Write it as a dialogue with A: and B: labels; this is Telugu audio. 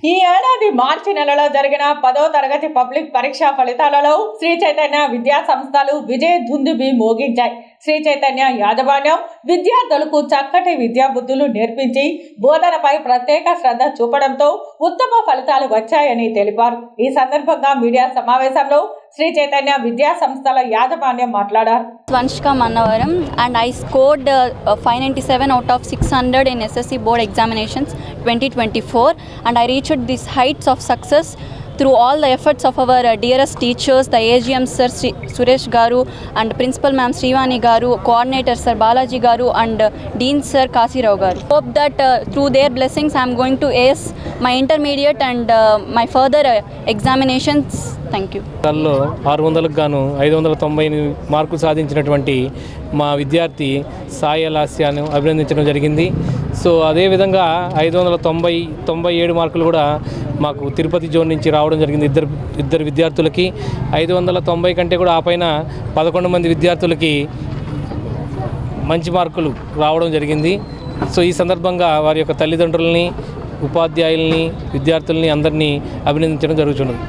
A: ఈ ఏడాది మార్చి నెలలో జరిగిన 10వ తరగతి పబ్లిక్ పరీక్షా ఫలితాలలో శ్రీ చైతన్య విద్యా సంస్థలు విజయ దుందుబి మోగించాయి. శ్రీ చైతన్య యాజమాన్యం విద్యార్థులకు చక్కటి విద్యాబుద్ధులు నేర్పించి బోధనపై ప్రత్యేక శ్రద్ధ చూపడంతో ఉత్తమ ఫలితాలు వచ్చాయని తెలిపారు. ఈ సందర్భంగా మీడియా సమావేశంలో శ్రీ చైతన్య విద్యా సంస్థల యాజమాన్యం మాట్లాడారు.
B: Svanshika Mannavaram, and I scored 597 out of 600 in SSC board examinations 2024, and I reached these heights of success through all the efforts of our dearest teachers, the AGM sir Suresh Garu and principal ma'am Srivani Garu, coordinator sir Balaji Garu and dean sir Kasirao Garu. Hope that through their blessings I am going to ace my intermediate and my further examinations. Thank you.
C: 600కు గాను 590 మార్కులు సాధించినటువంటి మా విద్యార్థి సాయి లాస్యాను అభినందించడం జరిగింది. సో అదేవిధంగా 597 మార్కులు కూడా మాకు తిరుపతి జోన్ నుంచి రావడం జరిగింది. ఇద్దరు విద్యార్థులకి 590 కంటే కూడా ఆ పైన 11 మంది విద్యార్థులకి మంచి మార్కులు రావడం జరిగింది. సో ఈ సందర్భంగా వారి యొక్క తల్లిదండ్రులని, ఉపాధ్యాయుల్ని, విద్యార్థుల్ని అందరినీ అభినందించడం జరుగుతున్నది.